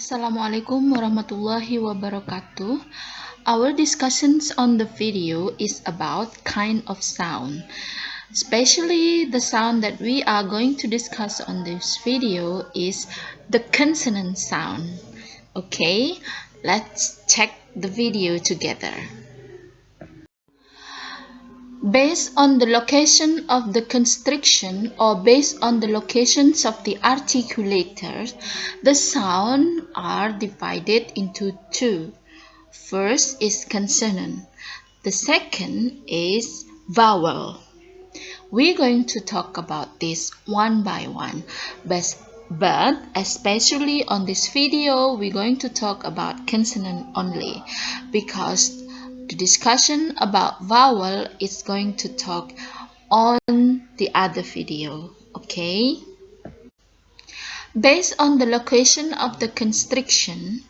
Assalamualaikum warahmatullahi wabarakatuh. Our discussions on the video is about kind of sound. Especially the sound that we are going to discuss on this video is the consonant sound. Okay, let's check the video together. Based on the location of the constriction or based on the locations of the articulators, the sounds are divided into two. First is consonant. The second is vowel. We're going to talk about this one by one, but especially on this video, we're going to talk about consonant only because the discussion about vowel is going to talk on the other video, okay? Based on the location of the constriction,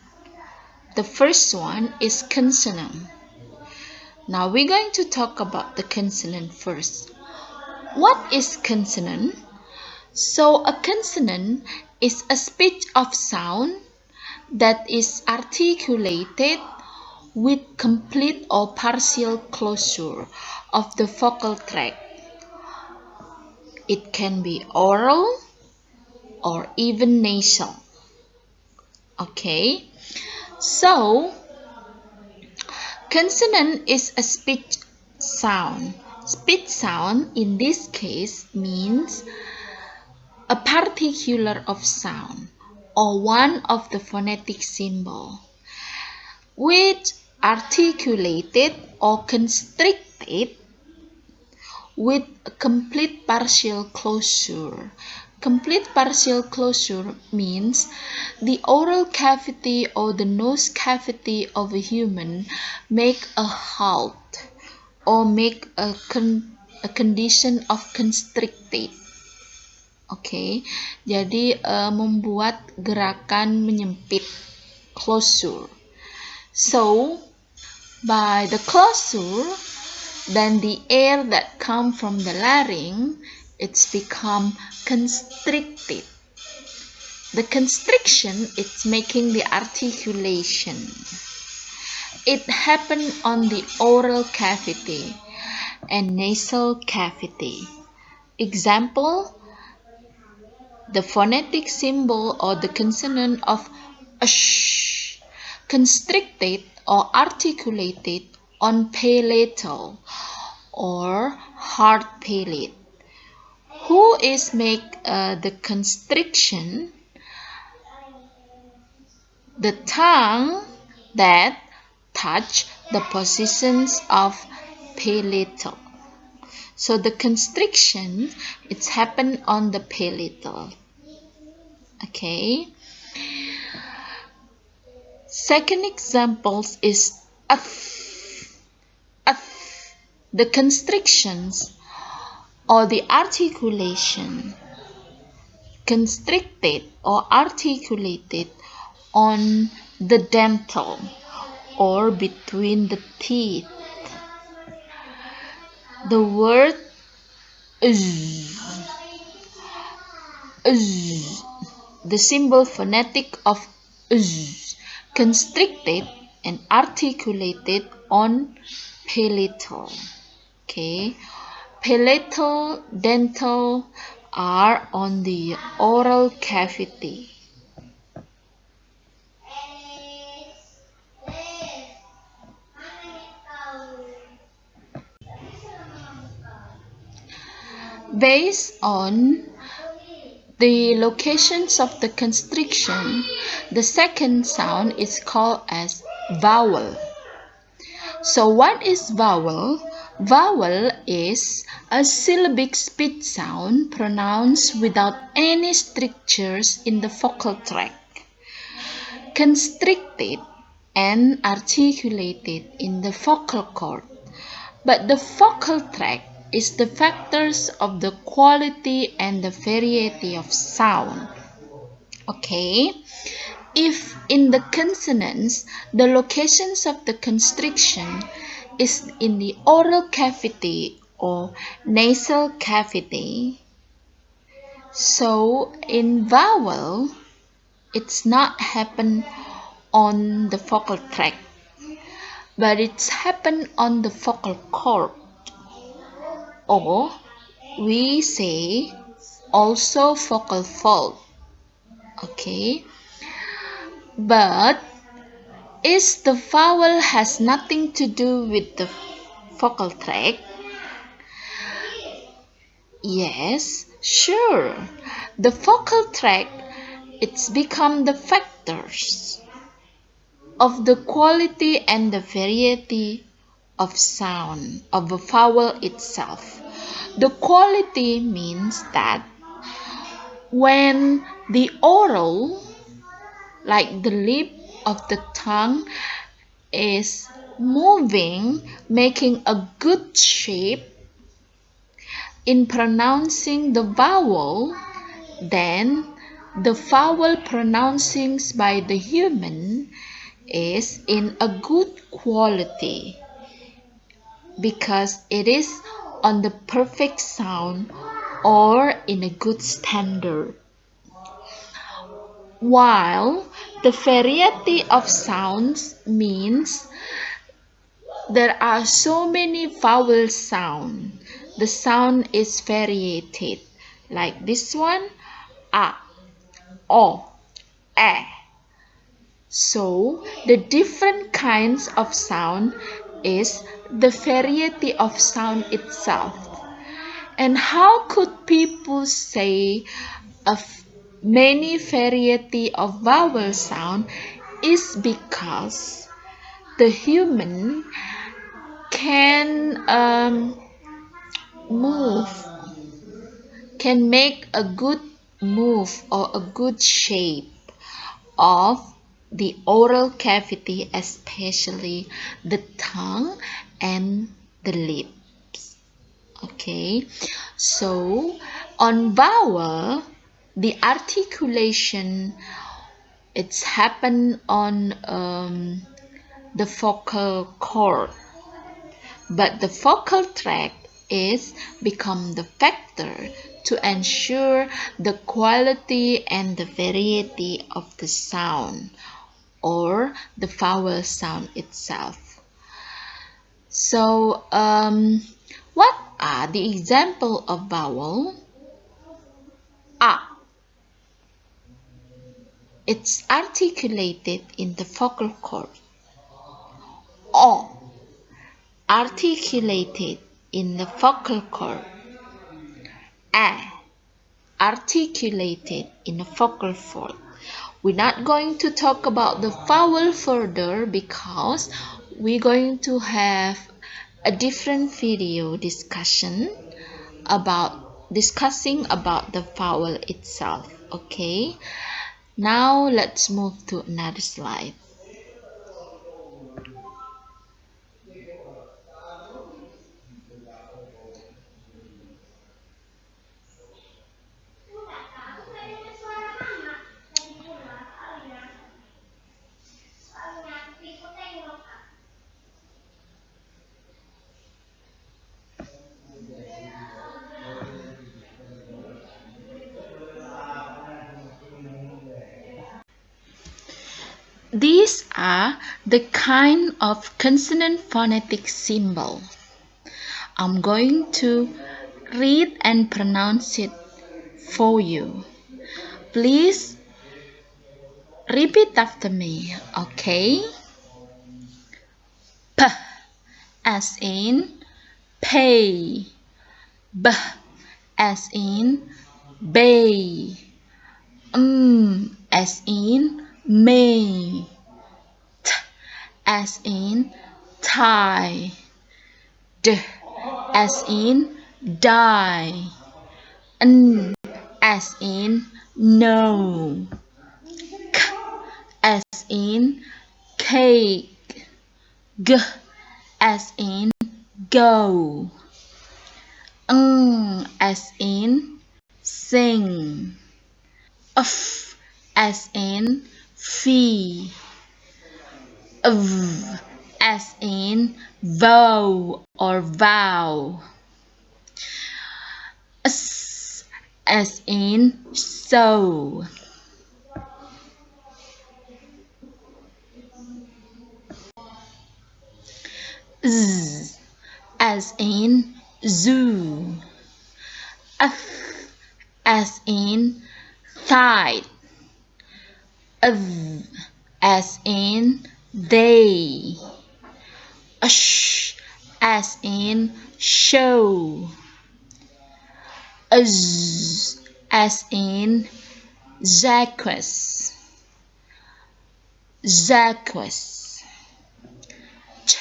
the first one is consonant. Now we're going to talk about the consonant first. What is consonant? So a consonant is a speech of sound that is articulated with complete or partial closure of the vocal tract. It can be oral or even nasal. Okay, so consonant is a speech sound. Speech sound in this case means a particular of sound or one of the phonetic symbol which articulated or constricted with a complete partial closure. Complete partial closure means the oral cavity or the nose cavity of a human make a halt or make a condition of constricted. Oke, jadi membuat gerakan menyempit, closure. So, by the closure, then the air that come from the larynx, it's become constricted. The constriction, it's making the articulation. It happened on the oral cavity and nasal cavity. Example, the phonetic symbol or the consonant of sh, constricted or articulated on palatal or hard palate. Who is make the constriction? The tongue that touch the positions of palatal. So the constriction, it's happened on the palatal. Okay. Second example is the constrictions or the articulation constricted or articulated on the dental or between the teeth. The word the symbol phonetic of constricted and articulated on palatal. Okay, palatal, dental are on the oral cavity. Based on the locations of the constriction, the second sound is called as vowel. So what is vowel? Vowel is a syllabic speech sound pronounced without any strictures in the vocal tract, constricted and articulated in the vocal cord. But the vocal tract is the factors of the quality and the variety of sound. Okay, if in the consonants, the locations of the constriction is in the oral cavity or nasal cavity, so in vowel, it's not happen on the vocal tract, but it's happen on the vocal cord, or we say also vocal fold. Okay, but is the vowel has nothing to do with the vocal tract? Yes, sure. The vocal tract, it's become the factors of the quality and the variety of sound of a vowel itself. The quality means that when the oral, like the lip of the tongue, is moving, making a good shape in pronouncing the vowel, then the vowel pronouncing by the human is in a good quality because it is on the perfect sound or in a good standard. While the variety of sounds means there are so many vowel sound. The sound is variated. Like this one, a, o, e. So the different kinds of sound is the variety of sound itself. And how could people say many variety of vowel sound is because the human can move, can make a good move or a good shape of the oral cavity, especially the tongue and the lips. Okay, so on vowel, the articulation, it's happen on the vocal cord, but the vocal tract is become the factor to ensure the quality and the variety of the sound or the vowel sound itself. So, what are the example of vowel? A. It's articulated in the vocal cord. O. Articulated in the vocal cord. A. Articulated in the vocal fold. We're not going to talk about the vowel further because we're going to have a different video discussing about the vowel itself. Okay, now let's move to another slide. These are the kind of consonant phonetic symbol. I'm going to read and pronounce it for you. Please repeat after me, okay? P as in pay. B as in bay. As in may. T as in tie. D as in die. N as in no. K as in cake. G as in go. As in sing. F as in fee. V as in vow or vow. S as in so. Z as in zoo. F as in tide. V as in they. Sh as in show. Z as in Zacchaeus. Ch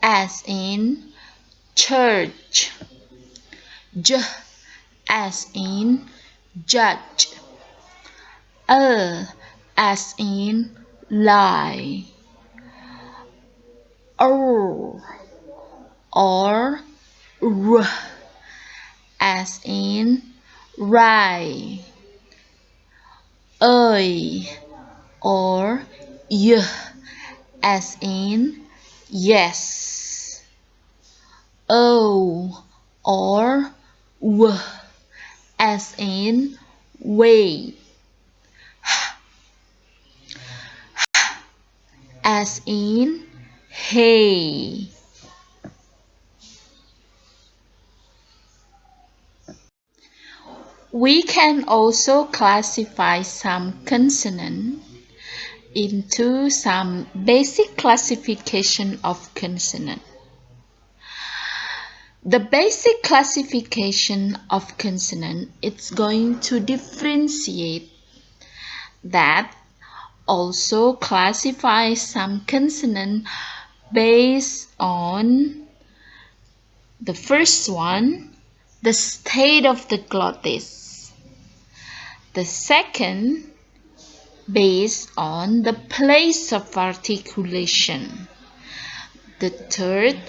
as in church. J as in judge. L as in lie. R or R as in rye. Ơi or Y as in yes. O or W as in wait. As in hey. We can also classify some consonants into some basic classification of consonant. The basic classification of consonant is going to differentiate that, also classify some consonant based on the first one, the state of the glottis. The second, based on the place of articulation. The third,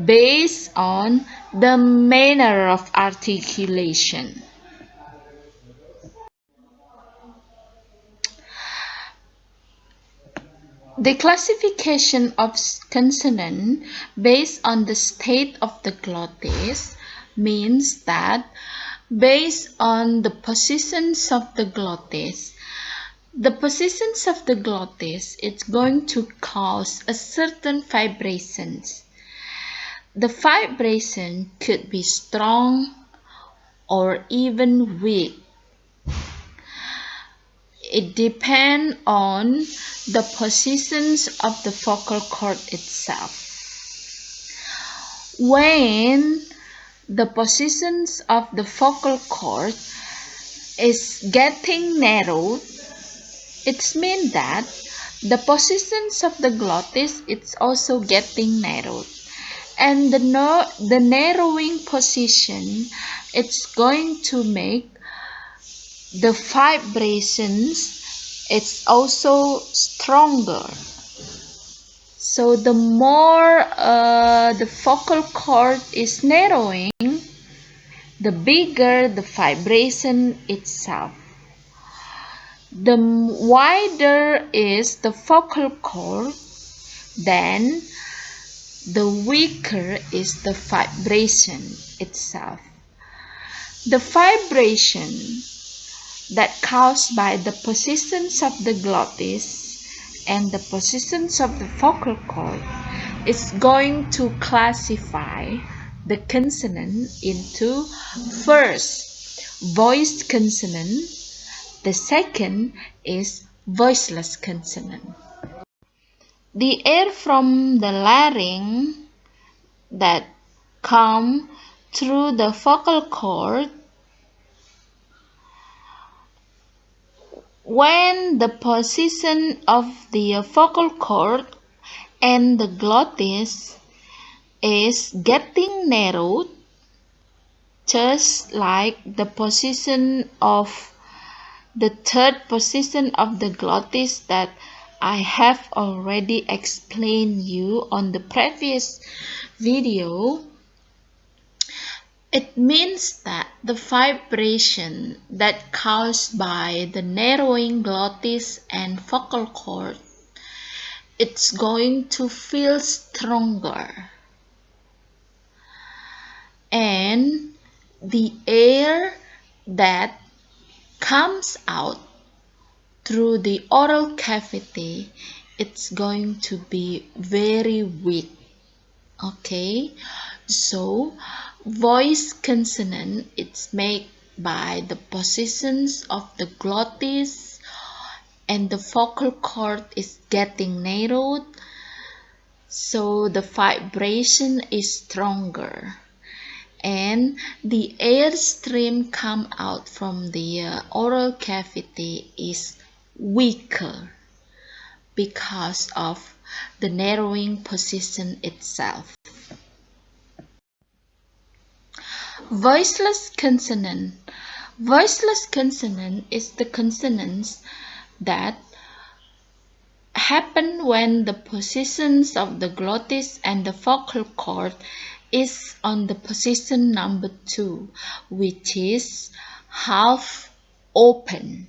based on the manner of articulation. The classification of consonant based on the state of the glottis means that based on the positions of the glottis, it's going to cause a certain vibrations. The vibration could be strong or even weak. It depends on the positions of the vocal cord itself. When the positions of the vocal cord is getting narrowed, it means that the positions of the glottis is also getting narrowed. And the narrowing position, it's going to make the vibrations, it's also stronger. So the more the vocal cord is narrowing, the bigger the vibration itself. The wider is the vocal cord, then the weaker is the vibration itself. The vibration that caused by the positions of the glottis and the positions of the vocal cord is going to classify the consonant into first, voiced consonant. The second is voiceless consonant. The air from the larynx that come through the vocal cord, when the position of the vocal cord and the glottis is getting narrowed, just like the position of the third position of the glottis that I have already explained you on the previous video, it means that the vibration that caused by the narrowing glottis and vocal cord, it's going to feel stronger. And the air that comes out through the oral cavity, it's going to be very weak. Okay, so voice consonant, it's made by the positions of the glottis and the vocal cord is getting narrowed, so the vibration is stronger and the air stream come out from the oral cavity is weaker because of the narrowing position itself. Voiceless consonant. Voiceless consonant is the consonants that happen when the positions of the glottis and the vocal cord is on the position number 2, which is half open.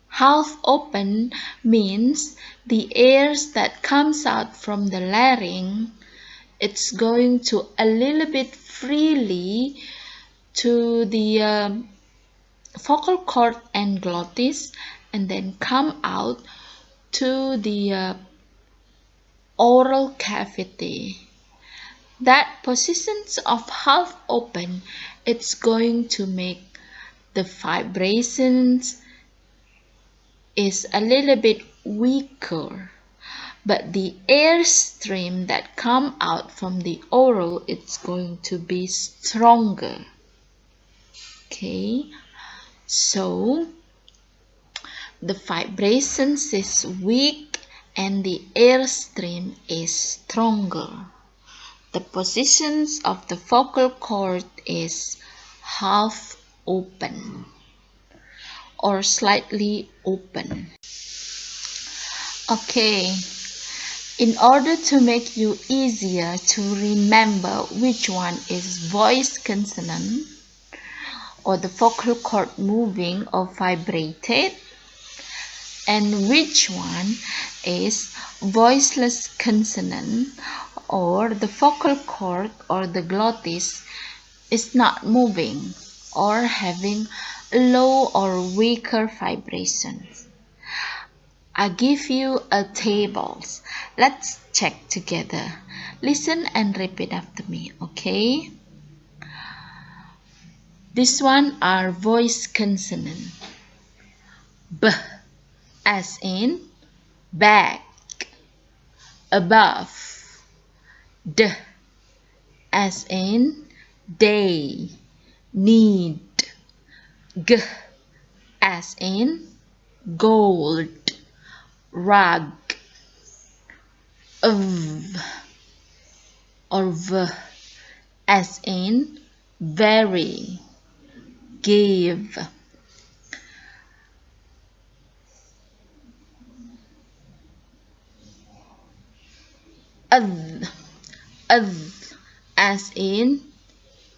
Half open means the air that comes out from the larynx, it's going to a little bit freely to the vocal cord and glottis and then come out to the oral cavity. That positions of half open, it's going to make the vibrations is a little bit weaker, but the air stream that come out from the oral, it's going to be stronger. Okay, so the vibrations is weak and the air stream is stronger. The positions of the vocal cord is half open or slightly open. Okay, in order to make you easier to remember which one is voice consonant or the vocal cord moving or vibrated and which one is voiceless consonant or the vocal cord or the glottis is not moving or having low or weaker vibrations. I give you a tables. Let's check together. Listen and repeat after me, okay? This one are voice consonant. B as in back, above. D as in day, need. G as in gold, rug. V or V as in very, give. As in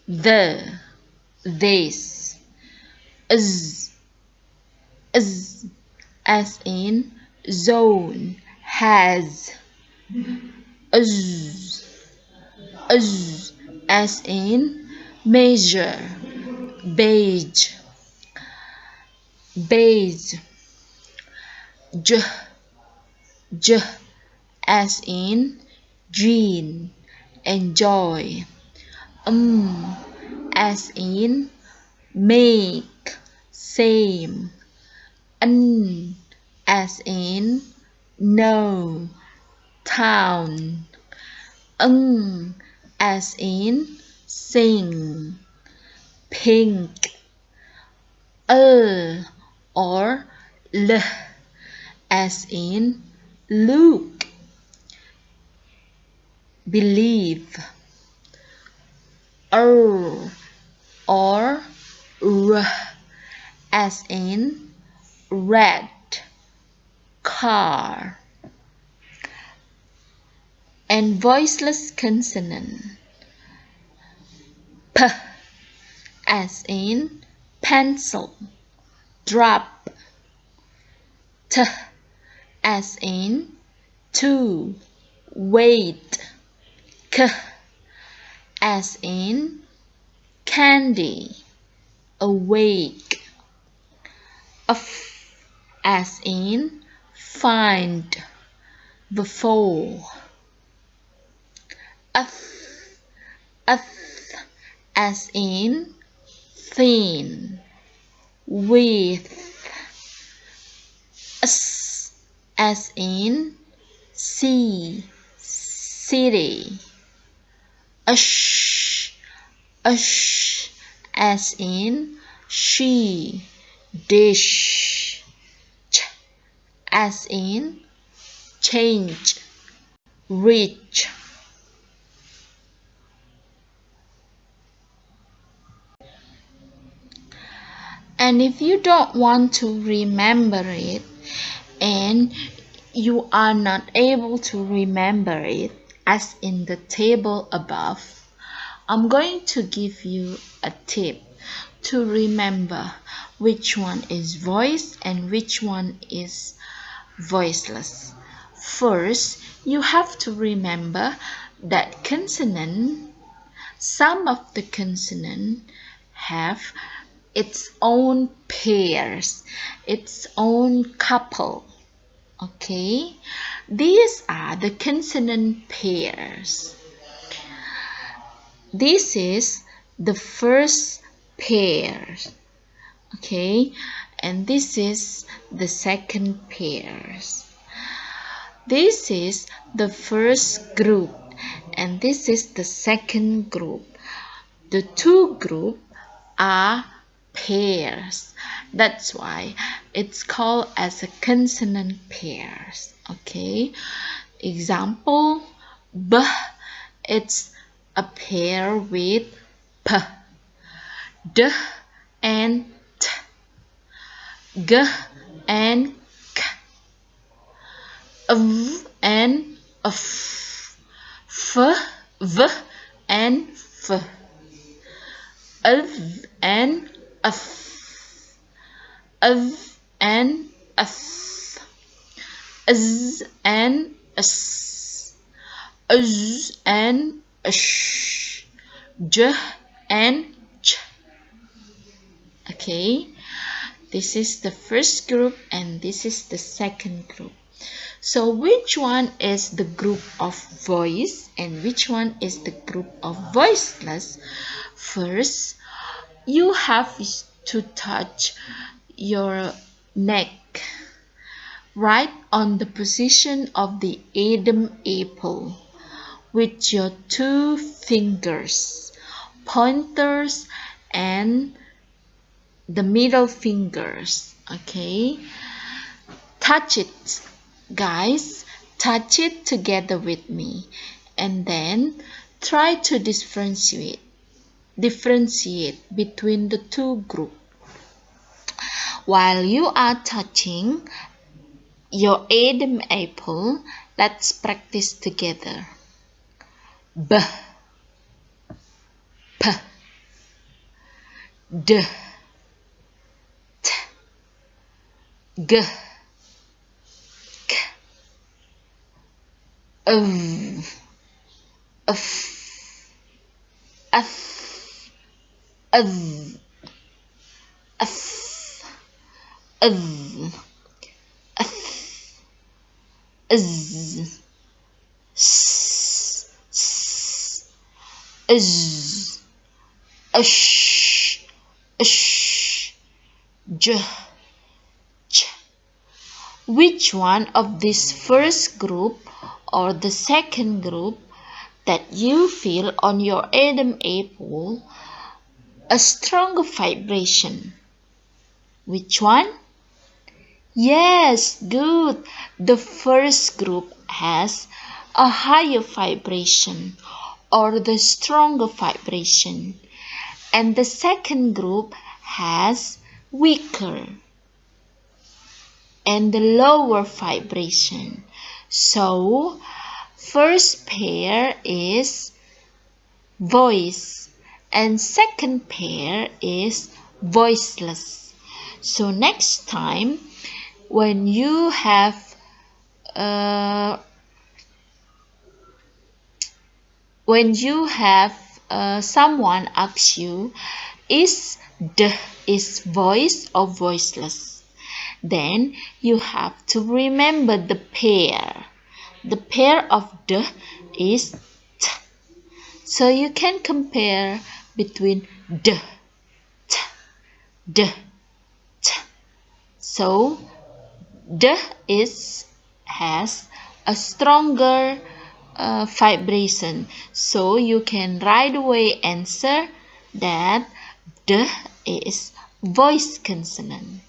the, this. As as in zone, has. As in measure, beige. J as in gene, enjoy. As in make, same. As in no, town. As in sing, pink. Or l as in look, believe. Or r as in red, car. And voiceless consonant. P as in pencil, drop. T as in to, wait. K as in candy, awake. F as in find, before. th, as in thin, with, as in sea, city, ash, as in she, dish, as in change, rich. And if you don't want to remember it, and you are not able to remember it as in the table above, I'm going to give you a tip to remember which one is voiced and which one is voiceless. First, you have to remember that some of the consonants have its own pairs, its own couple. Okay, these are the consonant pairs. This is the first pair. Okay, and this is the second pairs. This is the first group, and this is the second group. The two groups are pairs. That's why it's called as a consonant pairs. Okay, example, b, it's a pair with p, d and t, g and k, v and f, v and f, v and f, and f, z and s, and sh, j and ch. Okay, this is the first group and this is the second group. So which one is the group of voice and which one is the group of voiceless? First, you have to touch your neck right on the position of the Adam apple with your two fingers, pointers and the middle fingers. Okay, touch it, guys, touch it together with me, and then try to differentiate between the two groups. While you are touching your Adam apple, let's practice together. B, p, d, t, g, k, v, f, f, v, f, v, z, s, z, sh, j, ch. Which one of this first group or the second group that you feel on your Adam apple a stronger vibration? Which one? Yes, good. The first group has a higher vibration or the stronger vibration, and the second group has weaker and the lower vibration. So, first pair is voice and second pair is voiceless. So next time when you have someone asks you, is voice or voiceless? Then you have to remember the pair. The pair of the is t, So you can compare between d, t, d, t. So d has a stronger vibration. So you can right away answer that d is voice consonant.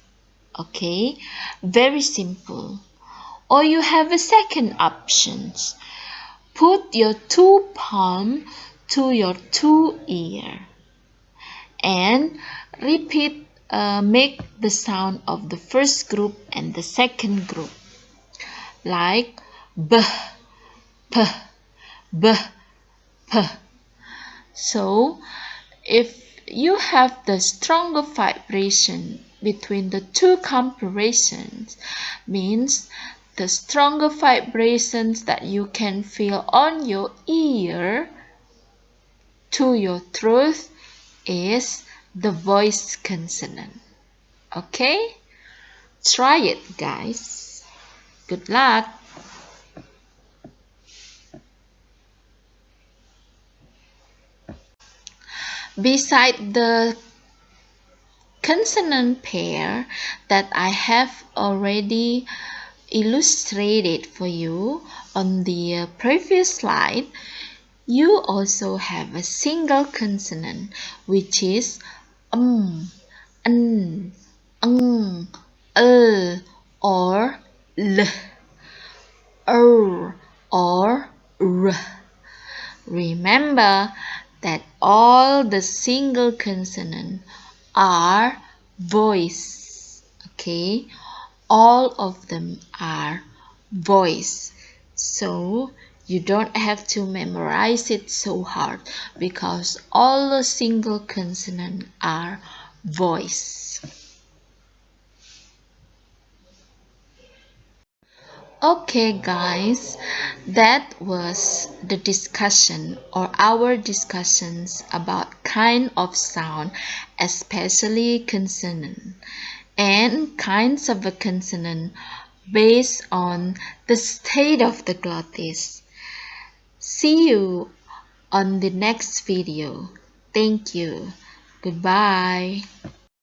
Okay, very simple. Or you have a second option. Put your two palm to your two ear and repeat, make the sound of the first group and the second group, like b, p, b, p. So if you have the stronger vibration between the two comparisons, means the stronger vibrations that you can feel on your ear to your throat is the voice consonant. Okay? Try it, guys. Good luck. Beside the consonant pair that I have already illustrated for you on the previous slide, you also have a single consonant, which is n, or l, or r. Remember that all the single consonants are voice. Okay, all of them are voice. So you don't have to memorize it so hard because all the single consonants are voice. Okay guys, that was the discussion or our discussions about kind of sound, especially consonant, and kinds of a consonant based on the state of the glottis. See you on the next video. Thank you. Goodbye.